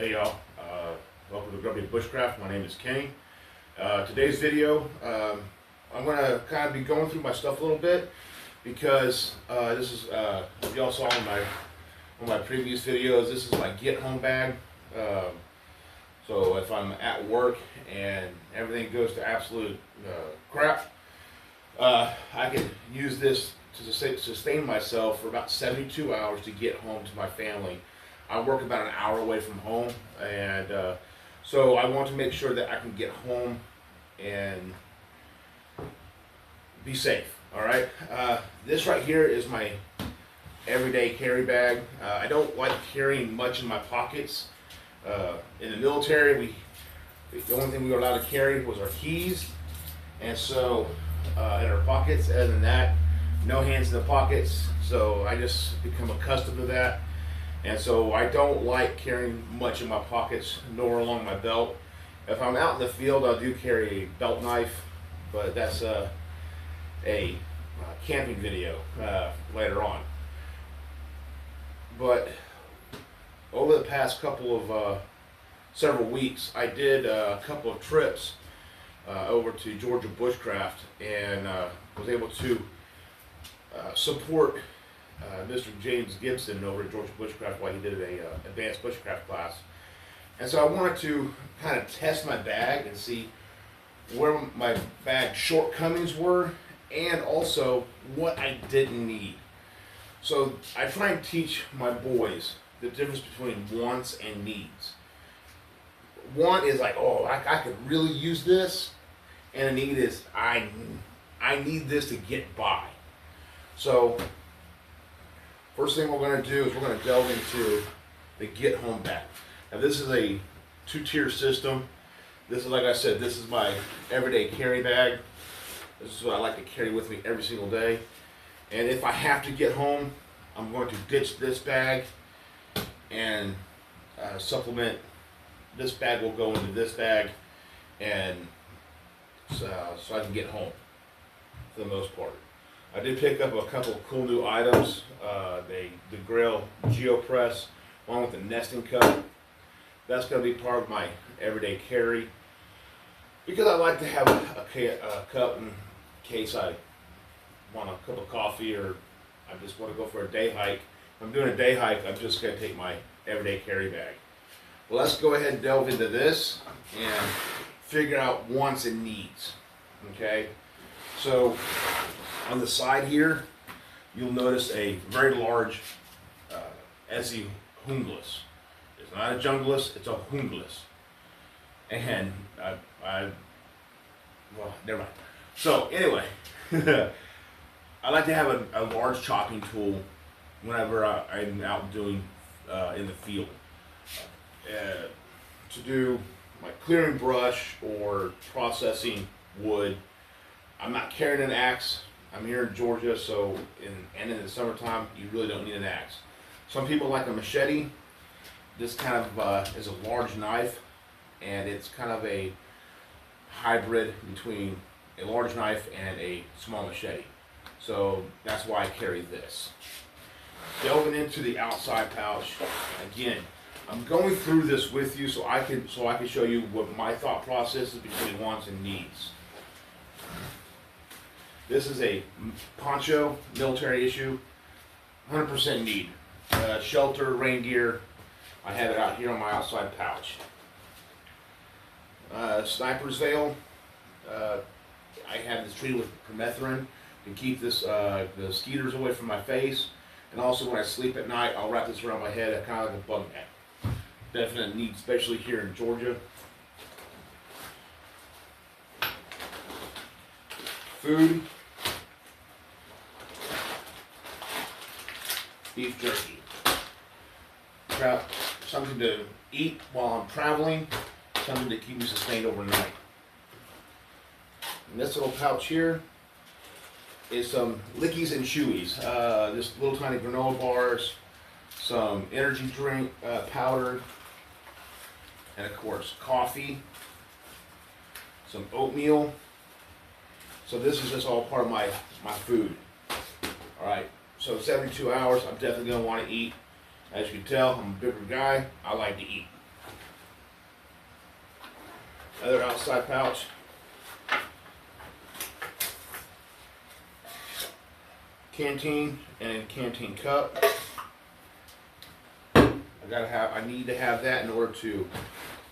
Hey y'all, welcome to Grubby Bushcraft. My name is Kenny. Today's video, I'm going to kind of be going through my stuff a little bit because this is, if y'all saw in my previous videos, this is my get home bag. So if I'm at work and everything goes to absolute crap, I can use this to sustain myself for about 72 hours to get home to my family. I work about an hour away from home, and so I want to make sure that I can get home and be safe. All right, this right here is my everyday carry bag. I don't like carrying much in my pockets. In the military, the only thing we were allowed to carry was our keys, and so in our pockets. Other than that, no hands in the pockets. So I just become accustomed to that. And so I don't like carrying much in my pockets, nor along my belt. If I'm out in the field, I do carry a belt knife, but that's a camping video later on. But over the past couple of several weeks, I did a couple of trips over to Georgia Bushcraft, and was able to support Mr. James Gibson over at Georgia Bushcraft while he did a advanced bushcraft class. And so I wanted to kind of test my bag and see where my bag shortcomings were, and also what I didn't need. So I try and teach my boys the difference between wants and needs. Want is like, oh, I could really use this, and a need is I need this to get by. So first thing we're going to do is we're going to delve into the get home bag. Now this is a two-tier system. This is, like I said, this is my everyday carry bag. This is what I like to carry with me every single day. And if I have to get home, I'm going to ditch this bag and supplement. This bag will go into this bag, and so I can get home for the most part. I did pick up a couple of cool new items. The Grail GeoPress, one with the nesting cup. That's going to be part of my everyday carry, because I like to have a cup in case I want a cup of coffee, or I just want to go for a day hike. If I'm doing a day hike, I'm just going to take my everyday carry bag. Well, let's go ahead and delve into this and figure out wants and needs. Okay, so on the side here, you'll notice a very large Essie Hunglis. It's not a Junglis, it's a Hunglis. And well, never mind. So anyway, I like to have a large chopping tool whenever I'm out doing in the field. To do like clearing brush or processing wood. I'm not carrying an axe. I'm here in Georgia, so in the summertime, you really don't need an axe. Some people like a machete. This kind of is a large knife, and it's kind of a hybrid between a large knife and a small machete. So that's why I carry this. Delving into the outside pouch, again, I'm going through this with you so I can show you what my thought process is between wants and needs. This is a poncho, military issue, 100% need. Shelter, rain gear, I have it out here on my outside pouch. Sniper's veil, I have this treated with permethrin to keep the mosquitoes away from my face. And also when I sleep at night, I'll wrap this around my head, kind of like a bug net. Definite need, especially here in Georgia. Food. Beef jerky. Something to eat while I'm traveling, something to keep me sustained overnight. And this little pouch here is some lickies and chewies. Just little tiny granola bars, some energy drink powder, and of course coffee, some oatmeal. So this is just all part of my food. All right. So 72 hours, I'm definitely going to want to eat. As you can tell, I'm a bigger guy. I like to eat. Other outside pouch. Canteen and canteen cup. I need to have that in order to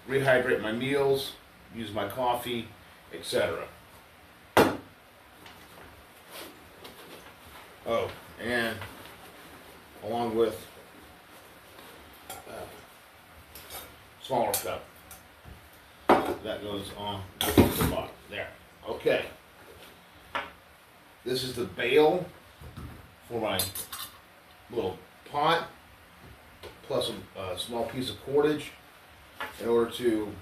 rehydrate my meals, use my coffee, etc. Oh, and along with smaller cup. That goes on the bottom. There. Okay. This is the bail for my little pot, plus a small piece of cordage in order to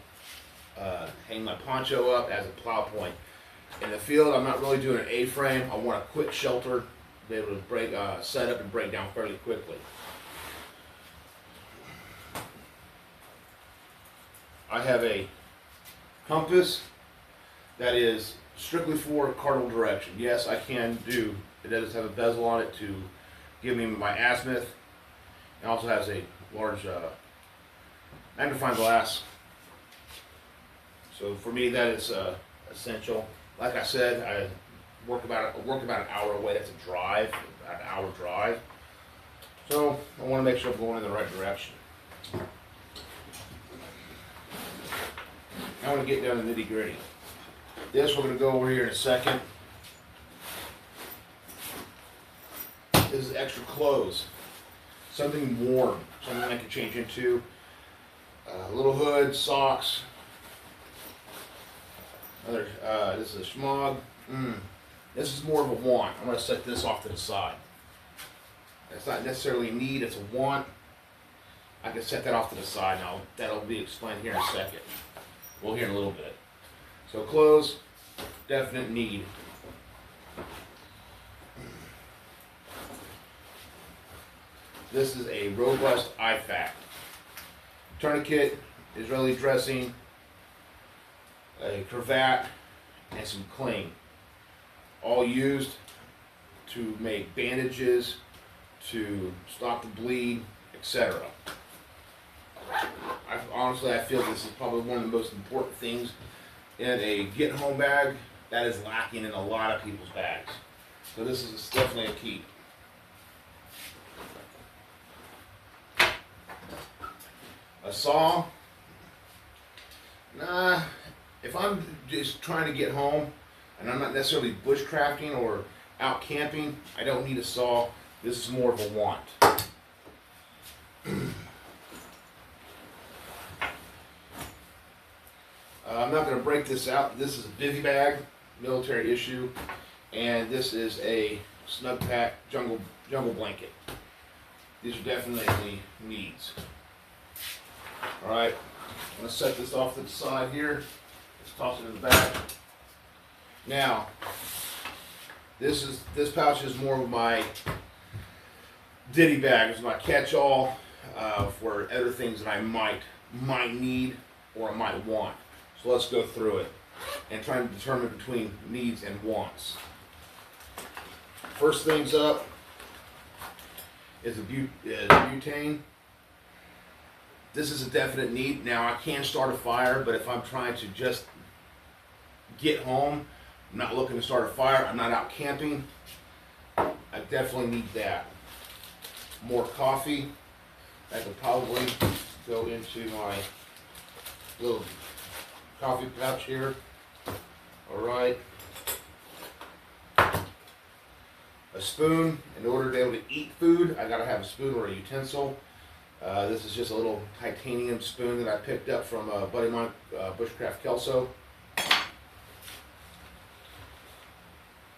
hang my poncho up as a plow point. In the field, I'm not really doing an A-frame. I want a quick shelter, be able to break, set up and break down fairly quickly. I have a compass that is strictly for cardinal direction. Yes, I can do, it does have a bezel on it to give me my azimuth. It also has a large magnifying glass. So for me that is essential. Like I said, I work about an hour away. That's a drive, about an hour drive. So I want to make sure I'm going in the right direction. I want to get down to the nitty gritty. This we're going to go over here in a second. This is extra clothes. Something warm, something I can change into. A little hood, socks. This is a schmog. This is more of a want. I'm going to set this off to the side. It's not necessarily a need, it's a want. I can set that off to the side now. That'll be explained here in a second. We'll hear in a little bit. So clothes, definite need. This is a robust IFAC. Tourniquet, Israeli dressing, a cravat, and some cling. All used to make bandages, to stop the bleed, etc. Honestly, I feel this is probably one of the most important things in a get-home bag that is lacking in a lot of people's bags. So this is definitely a key. A saw. Nah, if I'm just trying to get home and I'm not necessarily bushcrafting or out camping, I don't need a saw. This is more of a want. I'm not going to break this out. This is a bivy bag, military issue, and this is a snug pack jungle blanket. These are definitely needs. All right, I'm going to set this off to the side here. Let's toss it in the back. Now, this pouch is more of my ditty bag. It's my catch-all for other things that I might need or I might want. So let's go through it and try to determine between needs and wants. First things up is the butane. This is a definite need. Now I can start a fire, but if I'm trying to just get home, I'm not looking to start a fire, I'm not out camping, I definitely need that. More coffee. That could probably go into my little coffee pouch here. Alright. A spoon. In order to be able to eat food, I gotta have a spoon or a utensil. This is just a little titanium spoon that I picked up from a buddy of mine, Bushcraft Kelso.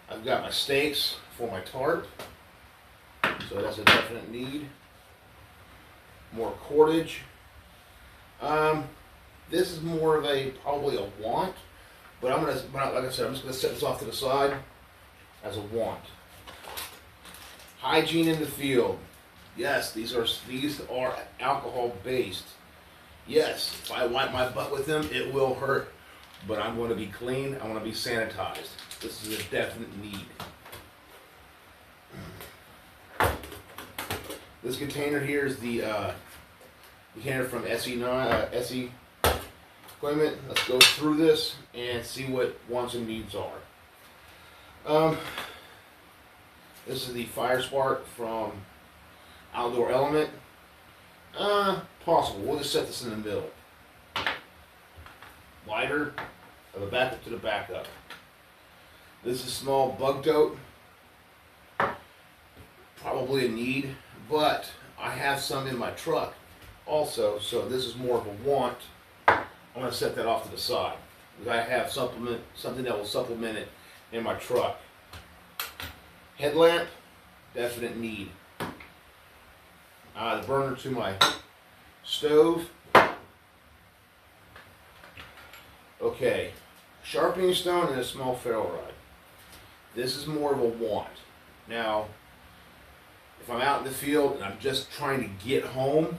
I've got my stakes for my tarp, so that's a definite need. More cordage. This is more of probably a want, but like I said, I'm just gonna set this off to the side as a want. Hygiene in the field. Yes, these are alcohol based. Yes, if I wipe my butt with them, it will hurt, but I'm going to be clean. I want to be sanitized. This is a definite need. This container here is the container from SE equipment. Let's go through this and see what wants and needs are. This is the fire spark from Outdoor Element. Possible. We'll just set this in the middle. Lighter of the backup to the backup. This is small bug tote. Probably a need, but I have some in my truck also, so this is more of a want. I'm going to set that off to the side because I have something that will supplement it in my truck. Headlamp, definite need. The burner to my stove. Okay, sharpening stone and a small ferro rod. This is more of a want. Now, if I'm out in the field and I'm just trying to get home,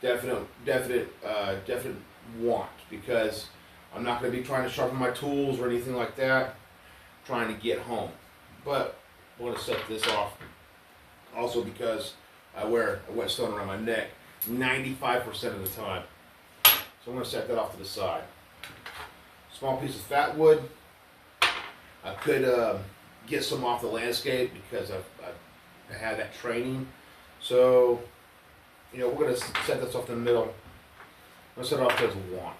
definite want, because I'm not going to be trying to sharpen my tools or anything like that. I'm trying to get home, but I'm going to set this off also because I wear a whetstone around my neck 95% of the time. So I'm going to set that off to the side. Small piece of fat wood. I could get some off the landscape because I had that training. So, you know, we're going to set this off in the middle. I'm going to set it off as a want.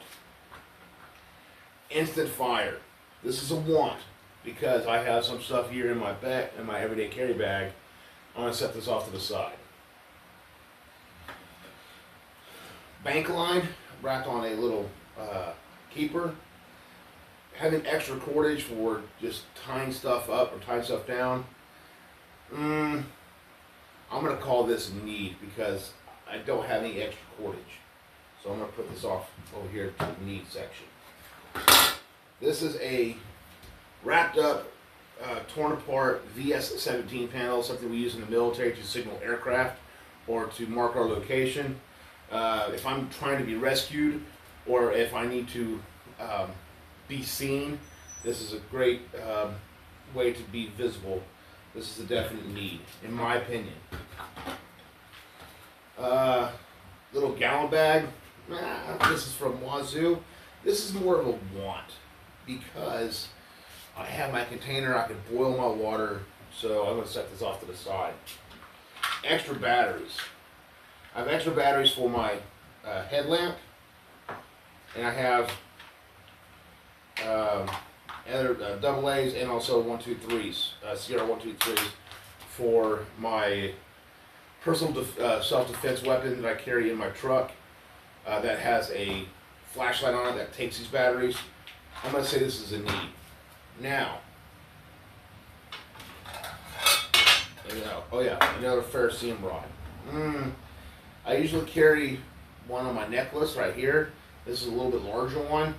Instant fire. This is a want because I have some stuff here in my bag, in my everyday carry bag. I'm going to set this off to the side. Bank line wrapped on a little keeper. Having extra cordage for just tying stuff up or tying stuff down. I'm going to call this a need because I don't have any extra cordage. So I'm going to put this off over here to the need section. This is a wrapped up, torn apart VS-17 panel, something we use in the military to signal aircraft or to mark our location. If I'm trying to be rescued or if I need to be seen, this is a great way to be visible. This is a definite need, in my opinion. Little gallon bag. This is from Wazoo. This is more of a want because I have my container. I can boil my water, so I'm going to set this off to the side. Extra batteries. I have extra batteries for my headlamp, and I have other double A's and also 123s, CR 123s for my personal self-defense weapon that I carry in my truck that has a flashlight on it that takes these batteries. I'm going to say this is a need. Now, oh yeah, another ferrocerium rod. I usually carry one on my necklace right here. This is a little bit larger one.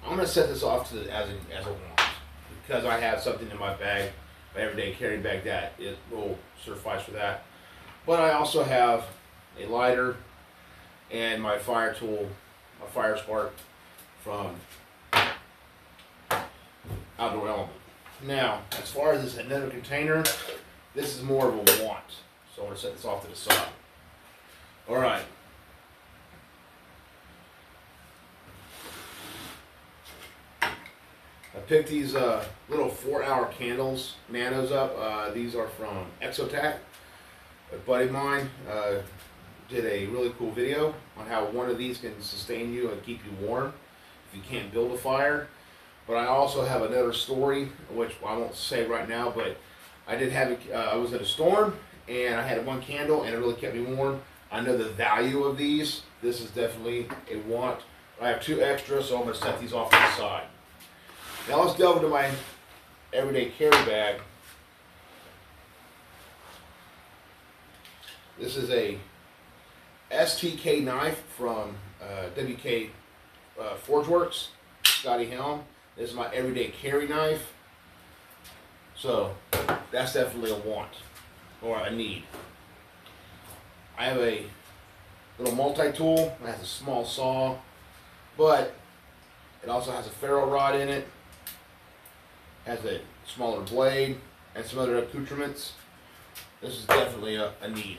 I'm going to set this off to as a want because I have something in my bag, my everyday carry bag, that it will suffice for that. But I also have a lighter and my fire tool, my fire spark from Outdoor Element. Now, as far as this another container, this is more of a want. So I'm going to set this off to the side. All right. I picked these little 4-hour candles, nanos up. These are from Exotac. A buddy of mine did a really cool video on how one of these can sustain you and keep you warm if you can't build a fire. But I also have another story, which I won't say right now, but I did have I was in a storm and I had one candle and it really kept me warm. I know the value of these. This is definitely a want. I have 2 extra, so I'm going to set these off to the side. Now let's delve into my everyday carry bag. This is a STK knife from WK Forgeworks, Scotty Helm. This is my everyday carry knife. So that's definitely a want or a need. I have a little multi-tool. It has a small saw, but it also has a ferro rod in it. Has a smaller blade and some other accoutrements. This is definitely a need.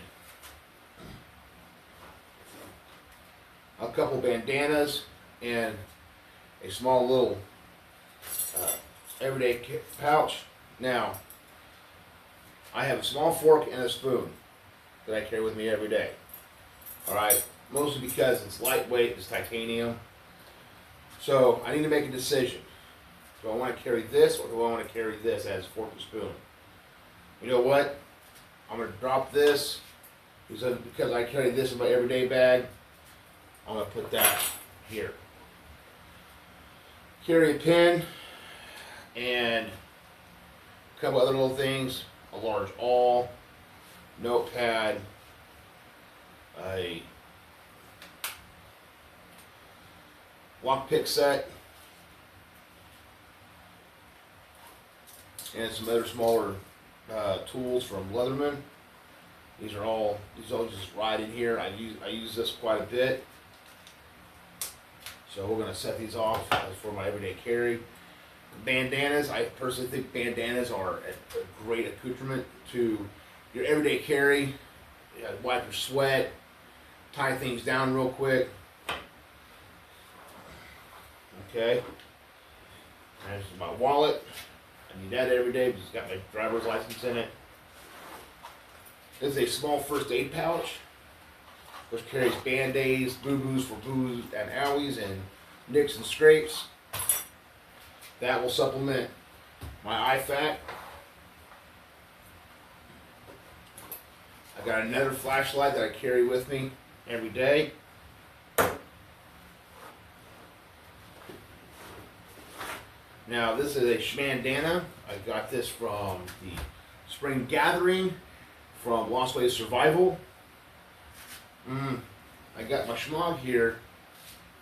A couple bandanas. and a small little everyday pouch. Now, I have a small fork and a spoon that I carry with me every day. Alright, mostly because it's lightweight, it's titanium. So I need to make a decision. Do I want to carry this or do I want to carry this as fork and spoon? You know what? I'm going to drop this because I carry this in my everyday bag. I'm going to put that here. Carry a pen and a couple other little things. A large awl, notepad, a lockpick set, and some other smaller tools from Leatherman. These all just right in here. I use this quite a bit. So we're going to set these off for my everyday carry. Bandanas, I personally think bandanas are a great accoutrement to your everyday carry. Wipe your sweat, tie things down real quick. Okay. And this is my wallet. I need that every day because it's got my driver's license in it. This is a small first aid pouch, which carries band-aids, boo-boos for boos and owies and nicks and scrapes. That will supplement my IFAK. I got another flashlight that I carry with me every day. Now this is a shmandana. I got this from the spring gathering from Lost Ways Survival. I got my schmog here.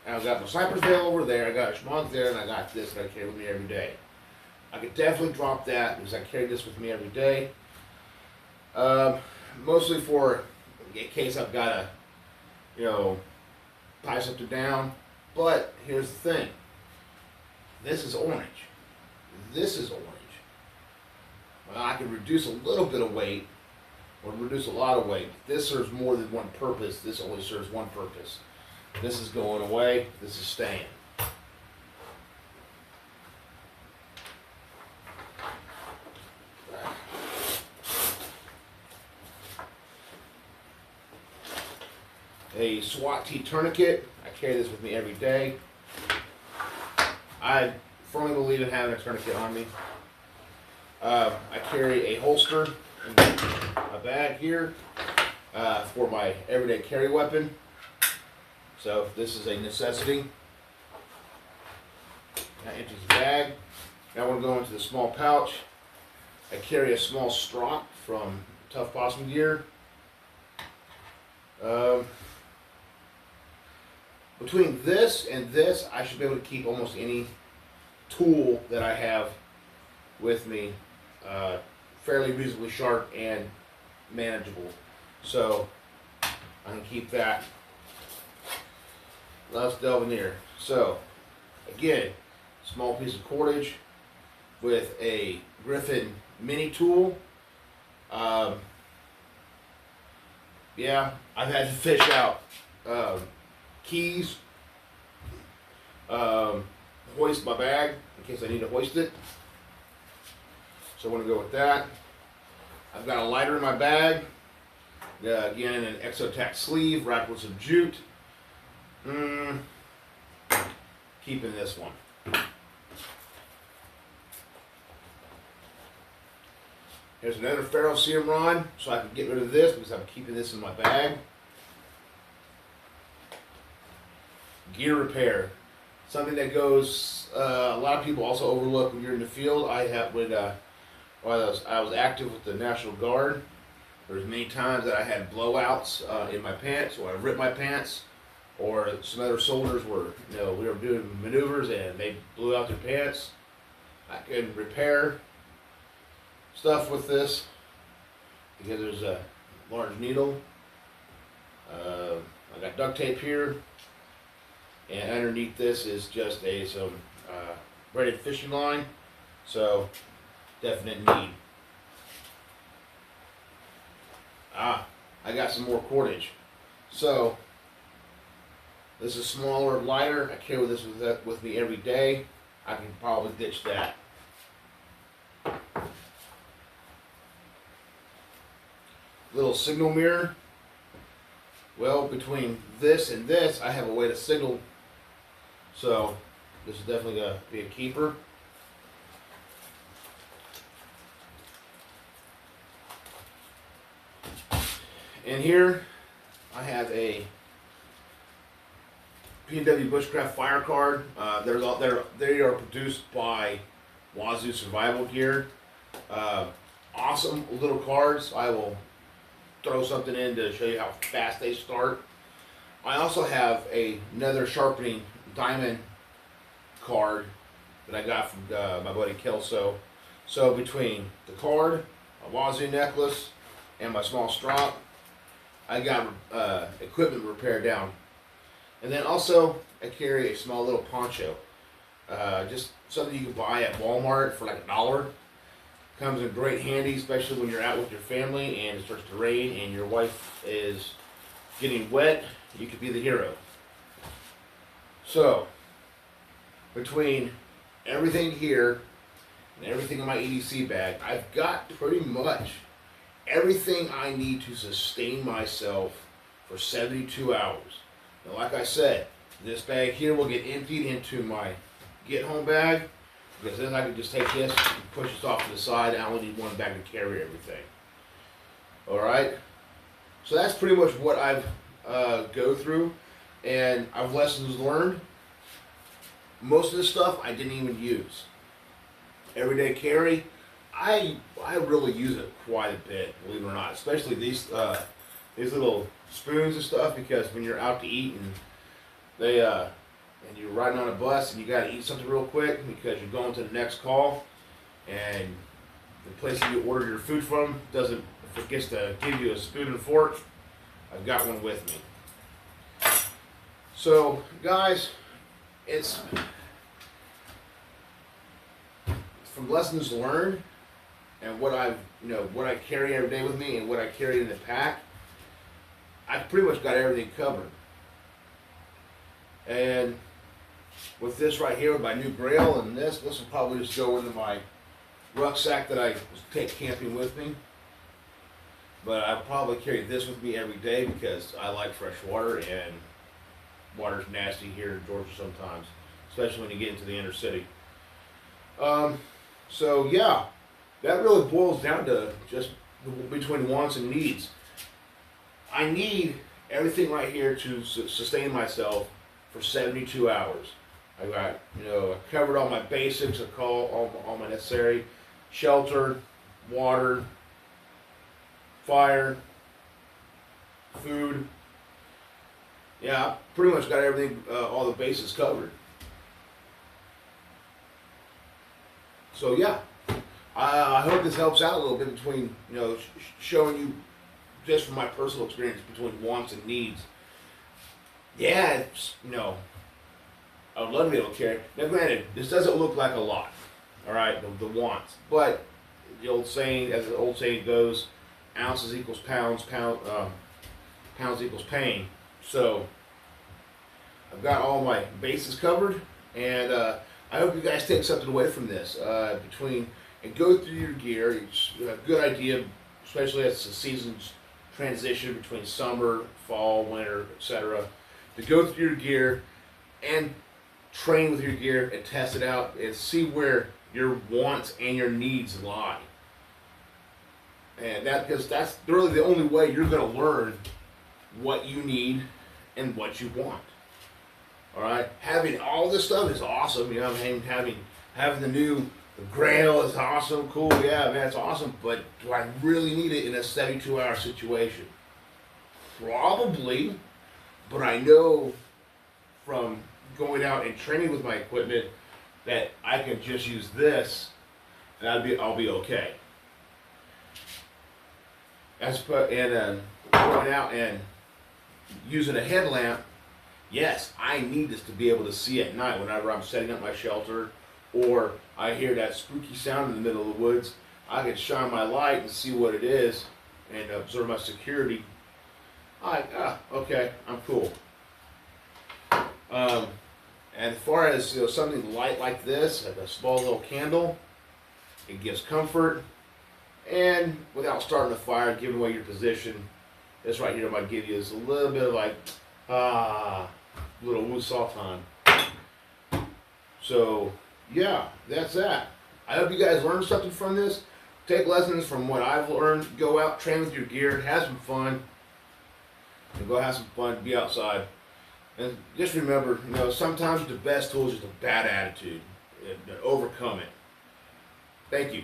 I got my cypress veil over there. I got a schmog there, and I got this that I carry with me every day. I could definitely drop that because I carry this with me every day. Mostly for in case I've got to, tie something down. But here's the thing. This is orange. This is orange. Well, I can reduce a little bit of weight or reduce a lot of weight. This serves more than one purpose. This only serves one purpose. This is going away. This is staying. A SWAT T tourniquet. I carry this with me every day. I firmly believe in having a tourniquet on me. I carry a holster in my bag here for my everyday carry weapon. So this is a necessity. That empties the bag. Now we're going to the small pouch. I carry a small strop from Tough Possum Gear. Between this and this, I should be able to keep almost any tool that I have with me fairly reasonably sharp and manageable. So I can keep that. Let's delve in here. So again, small piece of cordage with a Griffin mini tool. Yeah, I've had to fish out keys, hoist my bag in case I need to hoist it. So I want to go with that. I've got a lighter in my bag. Again, an Exotac sleeve wrapped with some jute. Keeping this one. Here's another ferrocerium rod, so I can get rid of this because I'm keeping this in my bag. Gear repair, something that goes. A lot of people also overlook when you're in the field. While I was active with the National Guard, there's many times that I had blowouts in my pants, or I ripped my pants, or some other soldiers were, we were doing maneuvers and they blew out their pants. I can repair stuff with this because there's a large needle. I got duct tape here, and underneath this is just some braided fishing line. So definite need. I got some more cordage. So This is smaller, lighter. I carry this with me every day. I can probably ditch that. Little signal mirror. Well, between this and this, I have a way to signal. So this is definitely going to be a keeper. And here I have a P&W Bushcraft fire card. They are produced by Wazoo Survival Gear. Awesome little cards. I will throw something in to show you how fast they start. I also have another sharpening diamond card that I got from my buddy Kelso. So between the card, a Wazoo necklace, and my small strop, I got equipment repaired down. And then also, I carry a small little poncho. Just something you can buy at Walmart for like $1. Comes in great handy, especially when you're out with your family and it starts to rain and your wife is getting wet. You could be the hero. So, between everything here and everything in my EDC bag, I've got pretty much everything I need to sustain myself for 72 hours. Now, like I said, this bag here will get emptied into my get home bag, because then I can just take this and push this off to the side. I only need one bag to carry everything. Alright? So that's pretty much what I've go through, and I've lessons learned. Most of this stuff I didn't even use. Everyday carry, I really use it quite a bit, believe it or not. Especially these little spoons and stuff, because when you're out to eat and and you're riding on a bus and you got to eat something real quick because you're going to the next call, and the place that you order your food from forgets to give you a spoon and fork, I've got one with me. So guys, it's from lessons learned and what I carry every day with me and what I carry in the pack. I've pretty much got everything covered. And with this right here, with my new Grail and this will probably just go into my rucksack that I take camping with me. But I'll probably carry this with me every day because I like fresh water, and water's nasty here in Georgia sometimes, especially when you get into the inner city. So yeah, that really boils down to just between wants and needs. I need everything right here to sustain myself for 72 hours. I got, I covered all my basics. I call all my necessary: shelter, water, fire, food. Yeah, I pretty much got everything, all the bases covered. So yeah, I hope this helps out a little bit between, showing you just from my personal experience between wants and needs. Yeah, it's, I would love to be able to carry. Now granted, this doesn't look like a lot, all right, the wants, but the old saying, as the old saying goes, ounces equals pounds, pounds equals pain. So I've got all my bases covered, and I hope you guys take something away from this. And go through your gear. It's a good idea, especially as the seasons transition between summer, fall, winter, etc., to go through your gear and train with your gear and test it out and see where your wants and your needs lie. And because that's really the only way you're going to learn what you need and what you want. All right, having all this stuff is awesome. Having the Grail is awesome, cool. Yeah, man, it's awesome. But do I really need it in a 72-hour situation? Probably, but I know from going out and training with my equipment that I can just use this, and I'll be okay. Going out and using a headlamp, yes, I need this to be able to see at night whenever I'm setting up my shelter, or I hear that spooky sound in the middle of the woods. I can shine my light and see what it is and observe my security. Okay, I'm cool. And as far as something light like this, like a small little candle, it gives comfort, and without starting a fire, giving away your position, this right here might give you is a little bit of like little woosautan. So yeah, that's that. I hope you guys learned something from this. Take lessons from what I've learned. Go out, train with your gear, have some fun, and go have some fun. Be outside. And just remember, sometimes the best tool is just a bad attitude. And overcome it. Thank you.